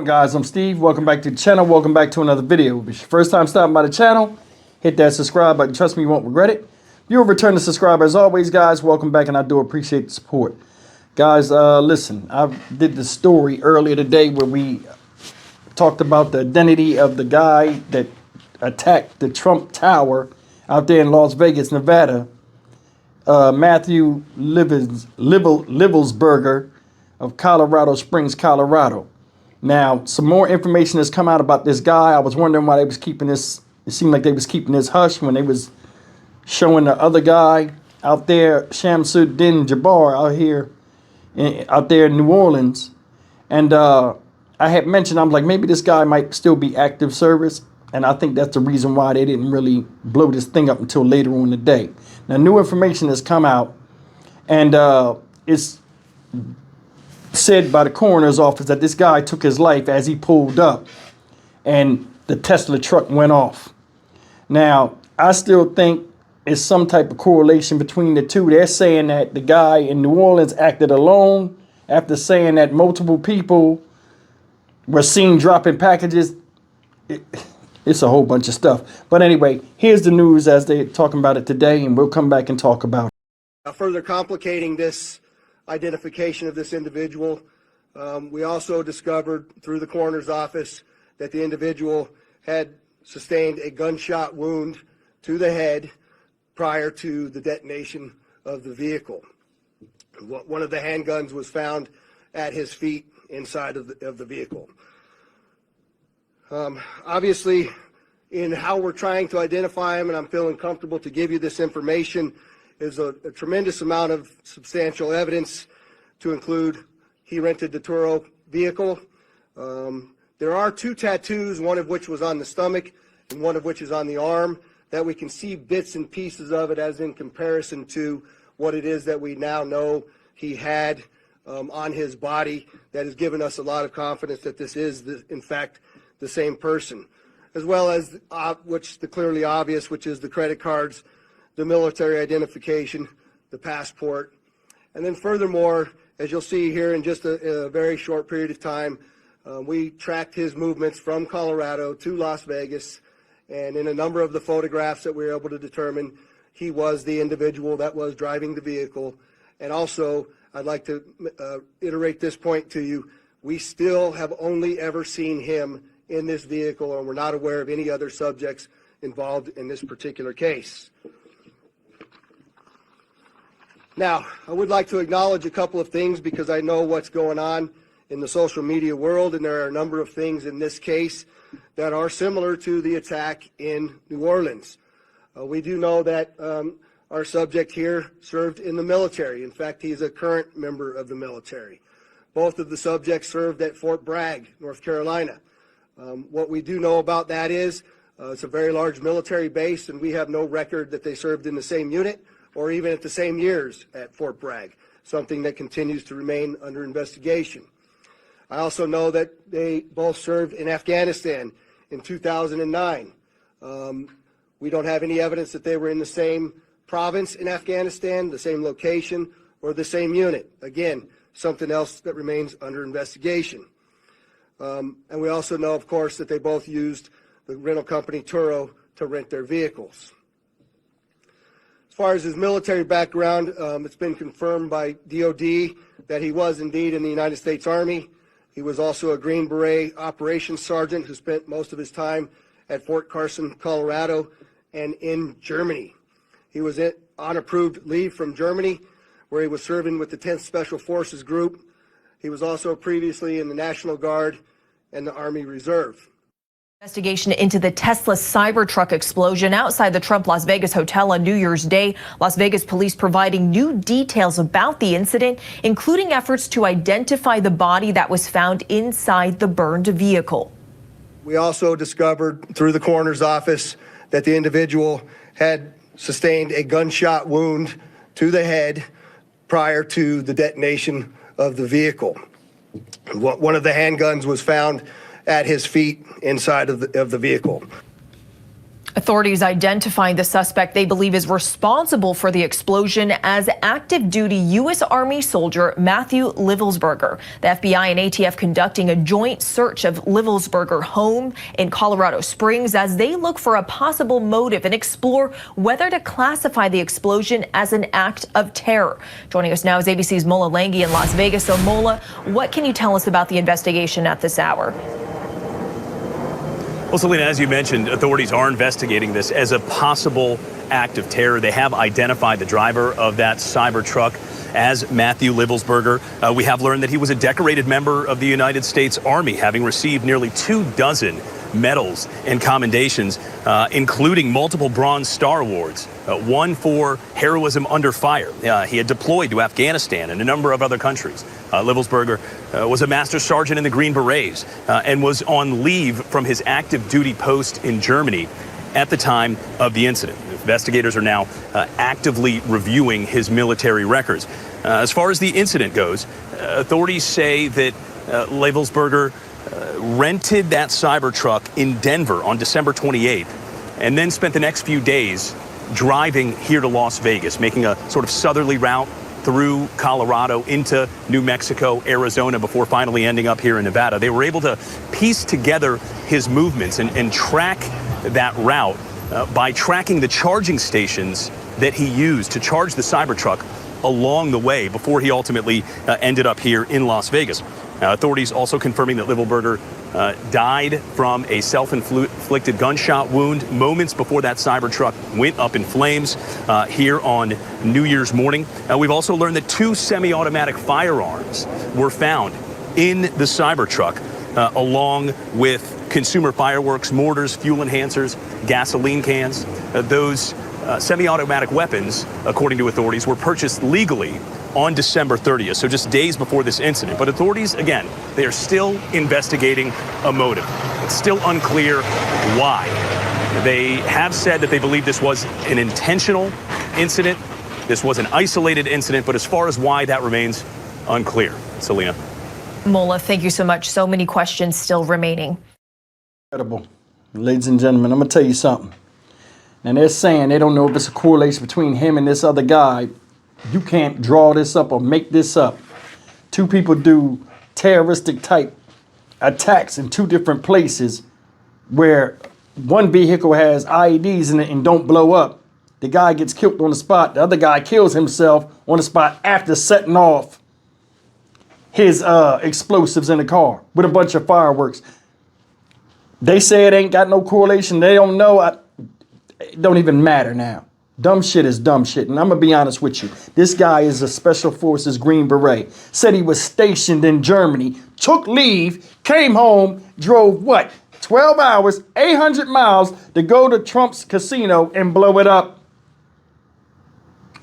Guys, I'm Steve. Welcome back to the channel. Welcome back to another video. If it's your first time stopping by the channel, hit that subscribe button. Trust me, you won't regret it. If you're a returning subscriber, as always, guys, welcome back, and I do appreciate the support. Guys, listen, I did the story earlier today where we talked about the identity of the guy that attacked the Trump Tower out there in Las Vegas, Nevada. Mathew Livelsberger of Colorado Springs, Colorado. Now, some more information has come out about this guy. I was wondering why they was keeping this. It seemed like they was keeping this hush when they was showing the other guy out there, Jabbar, out there in New Orleans. And I had mentioned, I'm like, maybe this guy might still be active service. And I think that's the reason why they didn't really blow this thing up until later on in the day. Now, new information has come out, and it's said by the coroner's office that this guy took his life as he pulled up and the Tesla truck went off. Now, I still think it's some type of correlation between the two. They're saying that the guy in New Orleans acted alone after saying that multiple people were seen dropping packages. It's a whole bunch of stuff. But anyway, here's the news as they're talking about it today, and we'll come back and talk about it. Further complicating this identification of this individual, we also discovered through the coroner's office that the individual had sustained a gunshot wound to the head prior to the detonation of the vehicle. One of the handguns was found at his feet inside of the vehicle. Obviously, in how we're trying to identify him, and I'm feeling comfortable to give you this information, is a tremendous amount of substantial evidence, to include he rented the Turo vehicle. There are two tattoos, one of which was on the stomach and one of which is on the arm, that we can see bits and pieces of it as in comparison to what it is that we now know he had on his body. That has given us a lot of confidence that this is, in fact, the same person, as well as the clearly obvious, which is the credit cards, the military identification, the passport. And then furthermore, as you'll see here in just a very short period of time, we tracked his movements from Colorado to Las Vegas, and in a number of the photographs that we were able to determine, he was the individual that was driving the vehicle. And also, I'd like to iterate this point to you, we still have only ever seen him in this vehicle, and we're not aware of any other subjects involved in this particular case. Now, I would like to acknowledge a couple of things because I know what's going on in the social media world, and there are a number of things in this case that are similar to the attack in New Orleans. We do know that our subject here served in the military. In fact, he's a current member of the military. Both of the subjects served at Fort Bragg, North Carolina. What we do know about that is it's a very large military base, and we have no record that they served in the same unit or even at the same years at Fort Bragg, something that continues to remain under investigation. I also know that they both served in Afghanistan in 2009. We don't have any evidence that they were in the same province in Afghanistan, the same location, or the same unit. Again, something else that remains under investigation. And we also know, of course, that they both used the rental company Turo to rent their vehicles. As far as his military background, it's been confirmed by DOD that he was indeed in the United States Army. He was also a Green Beret operations sergeant who spent most of his time at Fort Carson, Colorado, and in Germany. He was on approved leave from Germany, where he was serving with the 10th Special Forces Group. He was also previously in the National Guard and the Army Reserve. Investigation into the Tesla Cybertruck explosion outside the Trump Las Vegas hotel on New Year's Day. Las Vegas police providing new details about the incident, including efforts to identify the body that was found inside the burned vehicle. We also discovered through the coroner's office that the individual had sustained a gunshot wound to the head prior to the detonation of the vehicle. One of the handguns was found at his feet inside of the vehicle. Authorities identifying the suspect they believe is responsible for the explosion as active duty U.S. Army soldier Mathew Livelsberger. The FBI and ATF conducting a joint search of Livelsberger home in Colorado Springs as they look for a possible motive and explore whether to classify the explosion as an act of terror. Joining us now is ABC's Mola Langi in Las Vegas. So Mola, what can you tell us about the investigation at this hour? Well, Selena, as you mentioned, authorities are investigating this as a possible act of terror. They have identified the driver of that cyber truck as Mathew Livelsberger. We have learned that he was a decorated member of the United States Army, having received nearly 24 medals and commendations, including multiple Bronze Star Awards, one for heroism under fire. He had deployed to Afghanistan and a number of other countries. Livelsberger was a Master Sergeant in the Green Berets and was on leave from his active duty post in Germany at the time of the incident. Investigators are now actively reviewing his military records. As far as the incident goes, authorities say that Livelsberger rented that cyber truck in Denver on December 28th and then spent the next few days driving here to Las Vegas, making a sort of southerly route through Colorado into New Mexico, Arizona, before finally ending up here in Nevada. They were able to piece together his movements and track that route by tracking the charging stations that he used to charge the Cybertruck along the way before he ultimately ended up here in Las Vegas. Authorities also confirming that Livelsberger died from a self-inflicted gunshot wound moments before that Cybertruck went up in flames here on New Year's morning. We've also learned that 2 semi-automatic firearms were found in the Cybertruck, along with consumer fireworks, mortars, fuel enhancers, gasoline cans. Those semi-automatic weapons, according to authorities, were purchased legally on December 30th, so just days before this incident. But authorities, again, they are still investigating a motive. It's still unclear why. They have said that they believe this was an intentional incident. This was an isolated incident, but as far as why, that remains unclear. Selena. Mola, thank you so much. So many questions still remaining. Incredible. Ladies and gentlemen, I'm going to tell you something. And they're saying they don't know if it's a correlation between him and this other guy. You can't draw this up or make this up. 2 people do terroristic type attacks in 2 different places where one vehicle has IEDs in it and don't blow up. The guy gets killed on the spot. The other guy kills himself on the spot after setting off his explosives in the car with a bunch of fireworks. They say it ain't got no correlation. They don't know. It don't even matter now. Dumb shit is dumb shit. And I'm going to be honest with you. This guy is a Special Forces Green Beret. Said he was stationed in Germany, took leave, came home, drove what? 12 hours, 800 miles to go to Trump's casino and blow it up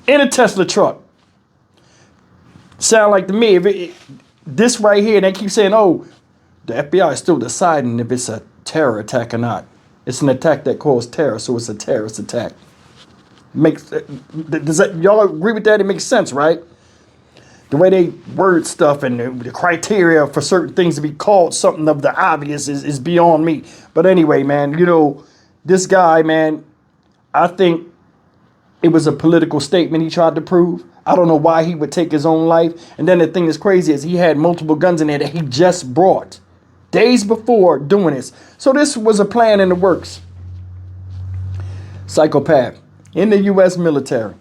in a Tesla truck. Sound like to me, this right here, they keep saying, oh, the FBI is still deciding if it's a terror attack or not. It's an attack that caused terror, so it's a terrorist attack. Does that, y'all agree with that? It makes sense, right? The way they word stuff and the criteria for certain things to be called something of the obvious is beyond me. But anyway, man, you know, this guy, man, I think it was a political statement he tried to prove. I don't know why he would take his own life. And then the thing that's crazy is he had multiple guns in there that he just brought days before doing this. So this was a plan in the works. Psychopath. In the U.S. military,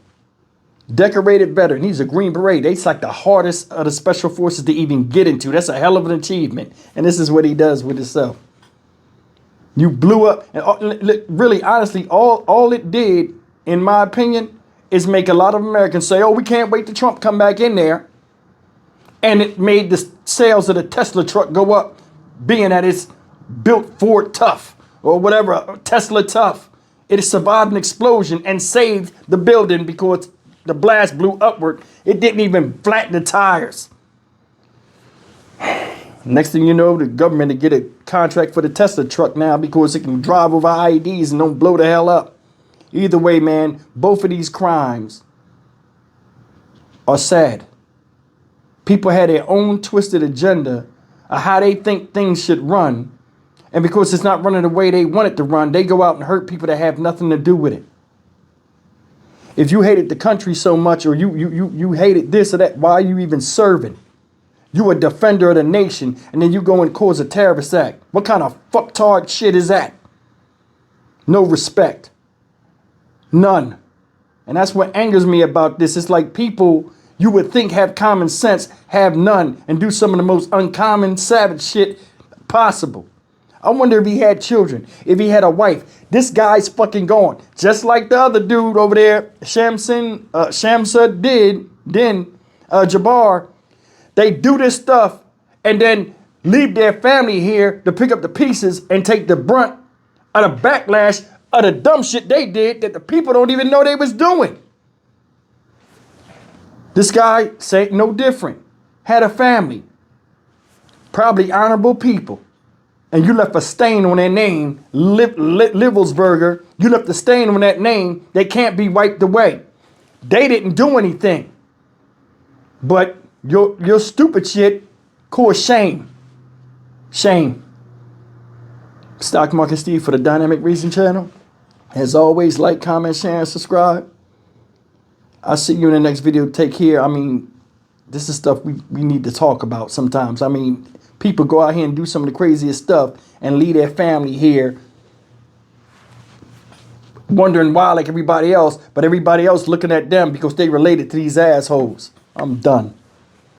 decorated veteran. He's a Green Beret. It's like the hardest of the Special Forces to even get into. That's a hell of an achievement. And this is what he does with himself. You blew up. And really, honestly, all it did, in my opinion, is make a lot of Americans say, oh, we can't wait till Trump come back in there. And it made the sales of the Tesla truck go up, being that it's built Ford tough or whatever, Tesla tough. It survived an explosion and saved the building because the blast blew upward. It didn't even flatten the tires. Next thing you know, the government to get a contract for the Tesla truck now because it can drive over IEDs and don't blow the hell up. Either way, man, both of these crimes are sad. People had their own twisted agenda of how they think things should run. And because it's not running the way they want it to run, they go out and hurt people that have nothing to do with it. If you hated the country so much, or you hated this or that, why are you even serving? You a defender of the nation, and then you go and cause a terrorist act. What kind of fucktard shit is that? No respect. None. And that's what angers me about this. It's like people you would think have common sense have none and do some of the most uncommon, savage shit possible. I wonder if he had children, if he had a wife. This guy's fucking gone. Just like the other dude over there, Shamsa Jabbar. They do this stuff and then leave their family here to pick up the pieces and take the brunt of the backlash of the dumb shit they did that the people don't even know they was doing. This guy said no different. Had a family. Probably honorable people. And you left a stain on their name, Livelsberger. You left a stain on that name that can't be wiped away. They didn't do anything. But your stupid shit caused shame. Shame. Stock Market Steve for the Dynamic Reason channel. As always, like, comment, share, and subscribe. I'll see you in the next video. Take care. I mean, this is stuff we need to talk about sometimes. I mean, people go out here and do some of the craziest stuff and leave their family here wondering why like everybody else, but everybody else looking at them because they related to these assholes. I'm done.